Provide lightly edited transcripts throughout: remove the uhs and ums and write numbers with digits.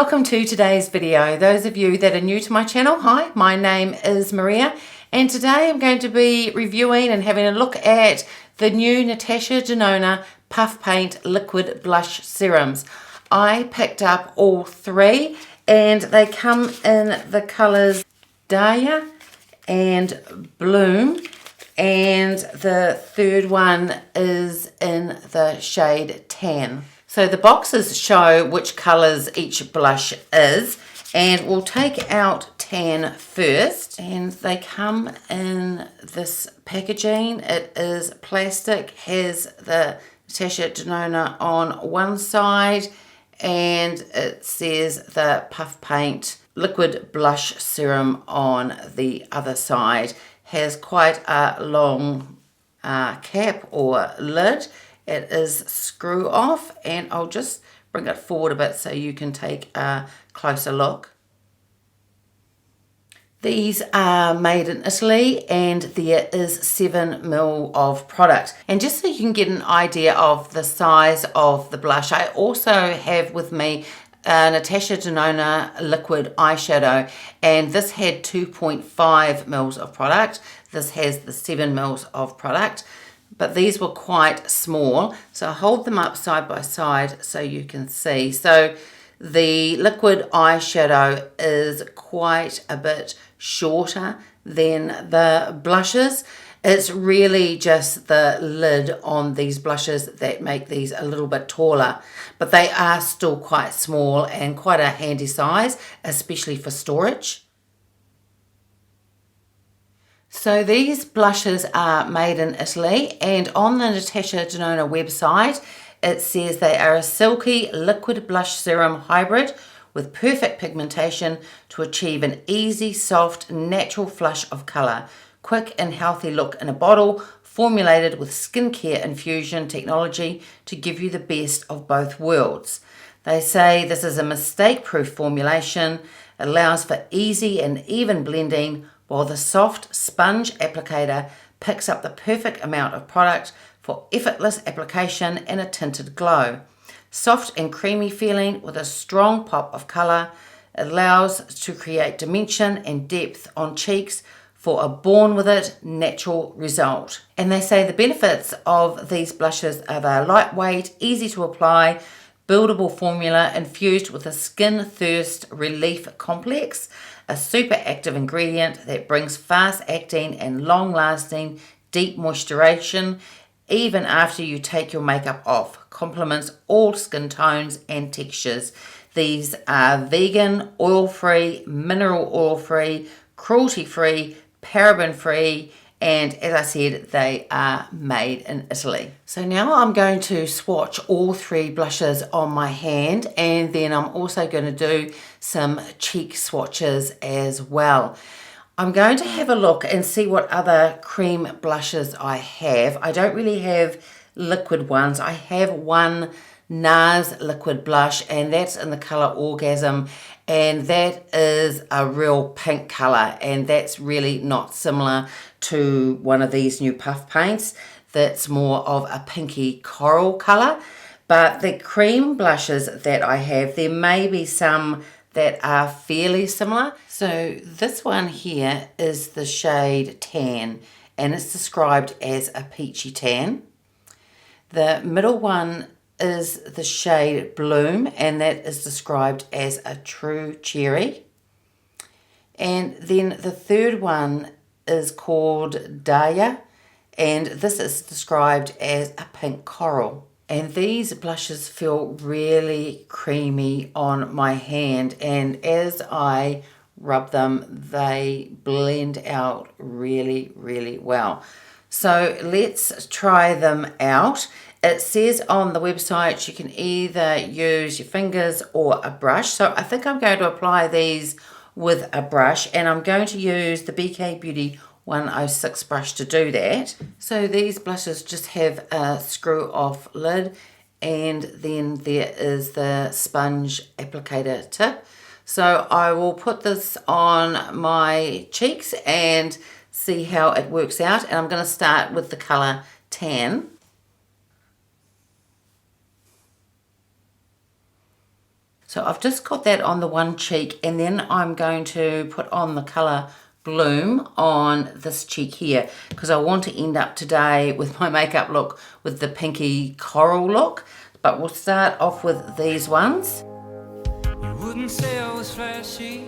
welcome to today's video. Those of you that are new to my channel, hi, my name is Maria, and today I'm going to be reviewing and having a look at the new Natasha Denona Puff Paint Liquid Blush Serums. I picked up all three and they come in the colours Darya and Bloom, and the third one is in the shade Tan. So the boxes show which colours each blush is, and we'll take out Tan first, and they come in this packaging. It is plastic, has the Natasha Denona on one side, and it says the Puff Paint Liquid Blush Serum on the other side. Has quite a long cap or lid. It is screw off, and I'll just bring it forward a bit so you can take a closer look. These are made in Italy and there is 7ml of product. And just so you can get an idea of the size of the blush, I also have with me Natasha Denona liquid eyeshadow, and this had 2.5 mils of product. This has the 7 mils of product, but these were quite small, so I'll hold them up side by side so you can see. So the liquid eyeshadow is quite a bit shorter than the blushes. It's really just the lid on these blushes that make these a little bit taller, but they are still quite small and quite a handy size, especially for storage. So these blushes are made in Italy, and on the Natasha Denona website it says they are a silky liquid blush serum hybrid with perfect pigmentation to achieve an easy, soft, natural flush of colour. Quick and healthy look in a bottle, formulated with skincare infusion technology to give you the best of both worlds. They say this is a mistake-proof formulation, allows for easy and even blending, while the soft sponge applicator picks up the perfect amount of product for effortless application and a tinted glow. Soft and creamy feeling with a strong pop of colour, allows to create dimension and depth on cheeks for a born with it natural result. And they say the benefits of these blushes are they're lightweight, easy to apply, buildable formula infused with a skin thirst relief complex, a super active ingredient that brings fast acting and long lasting deep moisturization even after you take your makeup off. Complements all skin tones and textures. These are vegan, oil-free, mineral oil-free, cruelty-free, paraben-free, and as I said, they are made in Italy. So now I'm going to swatch all three blushes on my hand, and then I'm also going to do some cheek swatches as well. I'm going to have a look and see what other cream blushes I have. I don't really have liquid ones. I have one NARS liquid blush, and that's in the colour Orgasm, and that is a real pink colour, and that's really not similar to one of these new puff paints that's more of a pinky coral colour. But the cream blushes that I have, there may be some that are fairly similar. So this one here is the shade Tan, and it's described as a peachy tan. The middle one is the shade Bloom, and that is described as a true cherry. And then the third one is called Darya, and this is described as a pink coral. And these blushes feel really creamy on my hand, and as I rub them they blend out really, really well. So let's try them out. It says on the website you can either use your fingers or a brush. So I think I'm going to apply these with a brush, and I'm going to use the BK Beauty 106 brush to do that. So these blushes just have a screw off lid, and then there is the sponge applicator tip. So I will put this on my cheeks and see how it works out, and I'm going to start with the colour Tan. So I've just got that on the one cheek, and then I'm going to put on the colour Bloom on this cheek here, because I want to end up today with my makeup look with the pinky coral look. But we'll start off with these ones. You wouldn't say I was flashy,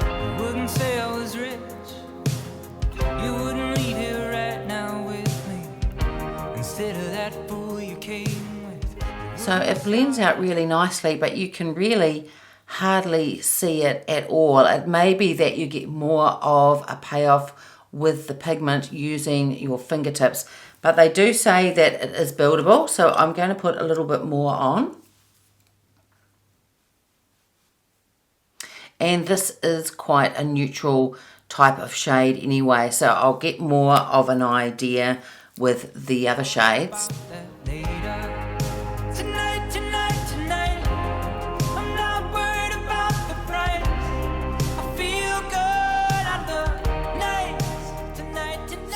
you wouldn't say I was rich, you wouldn't leave here right now with me, instead of that fool you came with. So it blends out really nicely, but you can really hardly see it at all. It may be that you get more of a payoff with the pigment using your fingertips, but they do say that it is buildable, so I'm going to put a little bit more on. And this is quite a neutral type of shade anyway, so I'll get more of an idea with the other shades.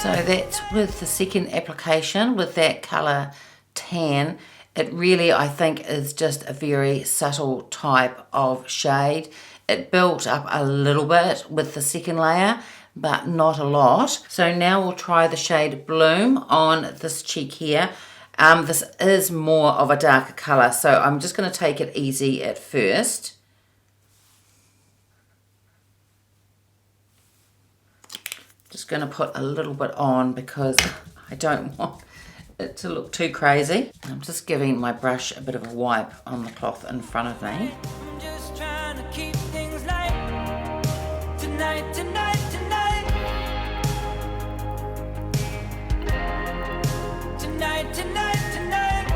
So that's with the second application with that colour tan. It really, I think, is just a very subtle type of shade. It built up a little bit with the second layer, but not a lot. So now we'll try the shade Bloom on this cheek here. This is more of a darker colour, so I'm just going to take it easy at first. Just going to put a little bit on because I don't want it to look too crazy. I'm just giving my brush a bit of a wipe on the cloth in front of me. I'm just trying to keep things light. Tonight, tonight, tonight. Tonight, tonight, tonight.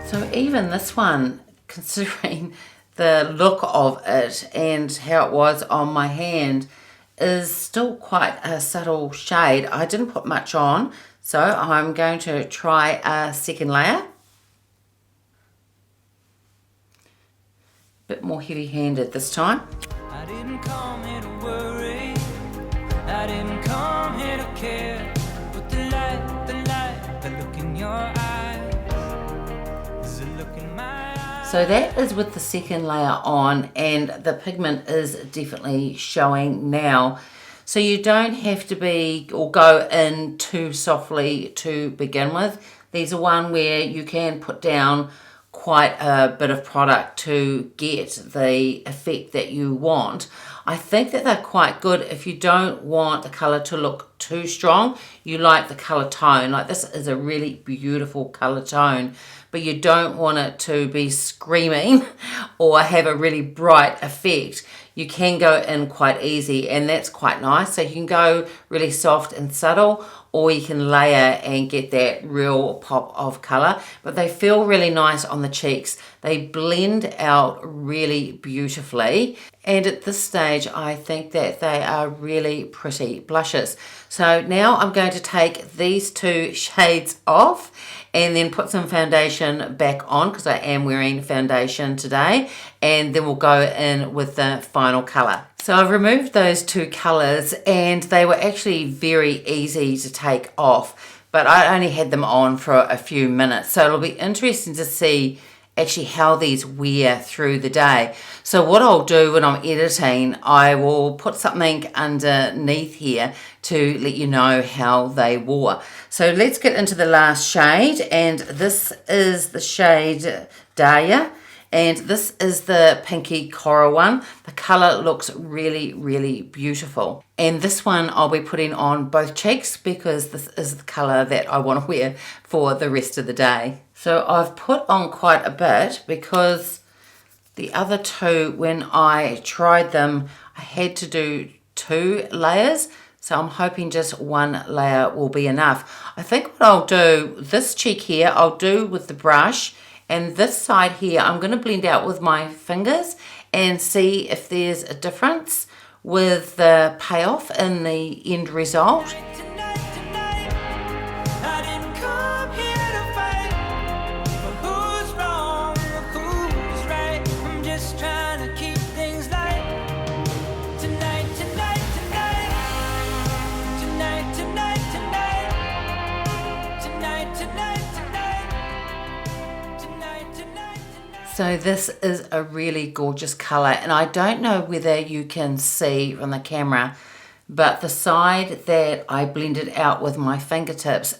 So even this one, considering the look of it and how it was on my hand, is still quite a subtle shade. I didn't put much on, so I'm going to try a second layer. Bit more heavy-handed this time. I didn't come here to worry, I didn't come here to care, but the look in your eyes is the look in my eyes. So that is with the second layer on, and the pigment is definitely showing now. So you don't have to be or go in too softly to begin with. These are one where you can put down quite a bit of product to get the effect that you want. I think that they're quite good if you don't want the colour to look too strong. You like the colour tone. Like, this is a really beautiful colour tone, but you don't want it to be screaming or have a really bright effect. You can go in quite easy, and that's quite nice. So you can go really soft and subtle, or you can layer and get that real pop of colour. But they feel really nice on the cheeks. They blend out really beautifully. And at this stage, I think that they are really pretty blushes. So now I'm going to take these two shades off and then put some foundation back on, because I am wearing foundation today, and then we'll go in with the final colour. So I've removed those two colours, and they were actually very easy to take off, but I only had them on for a few minutes, so it'll be interesting to see actually how these wear through the day. So what I'll do when I'm editing, I will put something underneath here to let you know how they wore. So let's get into the last shade, and this is the shade Darya, and this is the pinky coral one. The colour looks really, really beautiful. And this one I'll be putting on both cheeks because this is the colour that I want to wear for the rest of the day. So I've put on quite a bit because the other two, when I tried them, I had to do 2 layers. So I'm hoping just 1 layer will be enough. I think what I'll do, this cheek here, I'll do with the brush, and this side here, I'm going to blend out with my fingers and see if there's a difference with the payoff in the end result. So this is a really gorgeous colour, and I don't know whether you can see from the camera, but the side that I blended out with my fingertips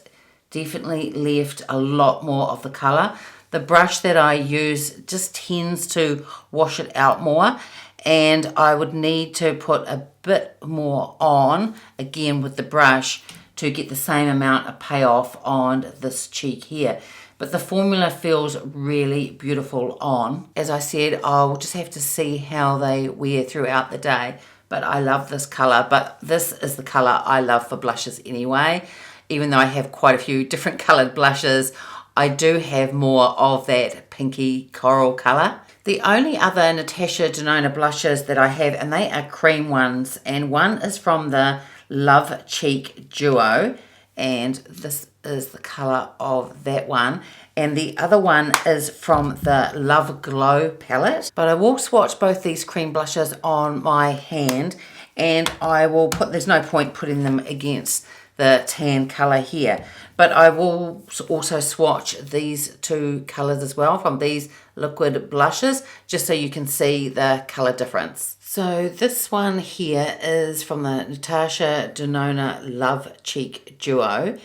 definitely left a lot more of the colour. The brush that I use just tends to wash it out more, and I would need to put a bit more on again with the brush to get the same amount of payoff on this cheek here. But the formula feels really beautiful on. As I said, I'll just have to see how they wear throughout the day. But I love this colour, but this is the colour I love for blushes anyway. Even though I have quite a few different coloured blushes, I do have more of that pinky coral colour. The only other Natasha Denona blushes that I have, and they are cream ones, and one is from the Love Cheek Duo, and this is the colour of that one, and the other one is from the Love Glow palette. But I will swatch both these cream blushes on my hand, and I will put, there's no point putting them against the tan colour here, but I will also swatch these two colours as well from these liquid blushes, just so you can see the colour difference. So this one here is from the Natasha Denona Love Cheek Duo,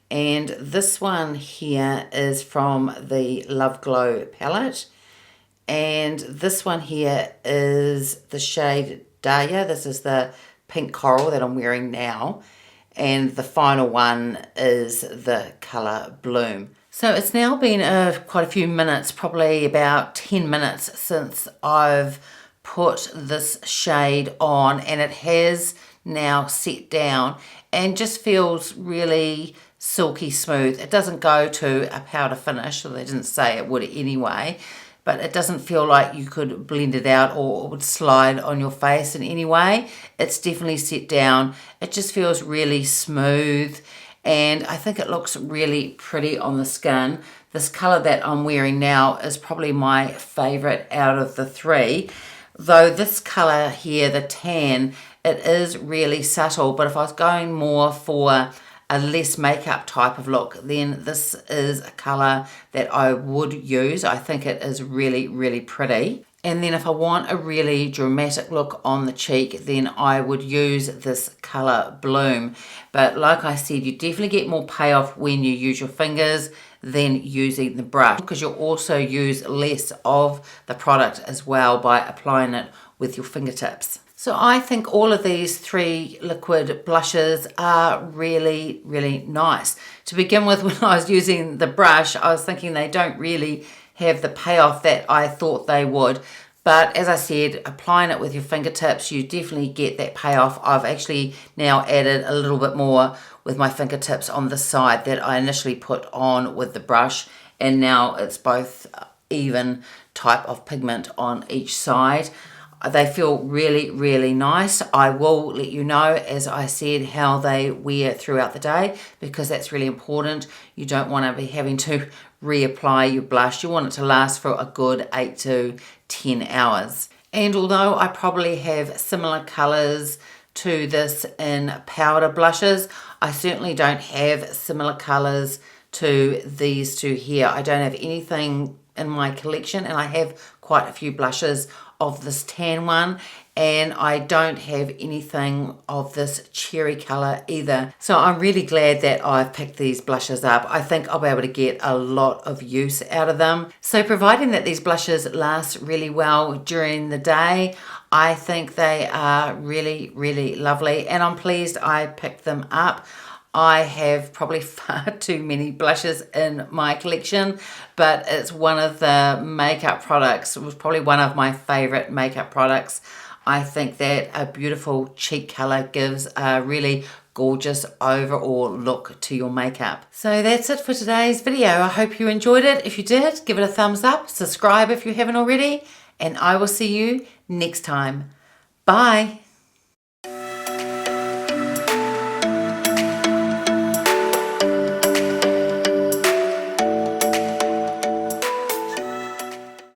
and this one here is from the Love Glow palette, and this one here is the shade Darya. This is the pink coral that I'm wearing now, and the final one is the colour Bloom. So it's now been quite a few minutes, probably about 10 minutes since I've put this shade on, and it has now set down and just feels really silky smooth. It doesn't go to a powder finish, or they didn't say it would anyway, but it doesn't feel like you could blend it out or it would slide on your face in any way. It's definitely set down. It just feels really smooth, and I think it looks really pretty on the skin. This colour that I'm wearing now is probably my favourite out of the three, though this colour here, the tan, it is really subtle, but if I was going more for a less makeup type of look, then this is a colour that I would use. I think it is really, really pretty. And then if I want a really dramatic look on the cheek, then I would use this colour Bloom. But like I said, you definitely get more payoff when you use your fingers than using the brush, because you'll also use less of the product as well by applying it with your fingertips. So I think all of these three liquid blushes are really, really nice. To begin with, when I was using the brush, I was thinking they don't really have the payoff that I thought they would. But as I said, applying it with your fingertips, you definitely get that payoff. I've actually now added a little bit more with my fingertips on the side that I initially put on with the brush. And now it's both even type of pigment on each side. They feel really, really nice. I will let you know, as I said, how they wear throughout the day, because that's really important. You don't want to be having to reapply your blush. You want it to last for a good 8 to 10 hours. And although I probably have similar colours to this in powder blushes, I certainly don't have similar colours to these two here. I don't have anything in my collection, and I have quite a few blushes of this tan one, and I don't have anything of this cherry colour either. So I'm really glad that I've picked these blushes up. I think I'll be able to get a lot of use out of them. So providing that these blushes last really well during the day, I think they are really, really lovely, and I'm pleased I picked them up. I have probably far too many blushes in my collection, but it's one of the makeup products. It was probably one of my favourite makeup products. I think that a beautiful cheek colour gives a really gorgeous overall look to your makeup. So that's it for today's video. I hope you enjoyed it. If you did, give it a thumbs up, subscribe if you haven't already, and I will see you next time. Bye.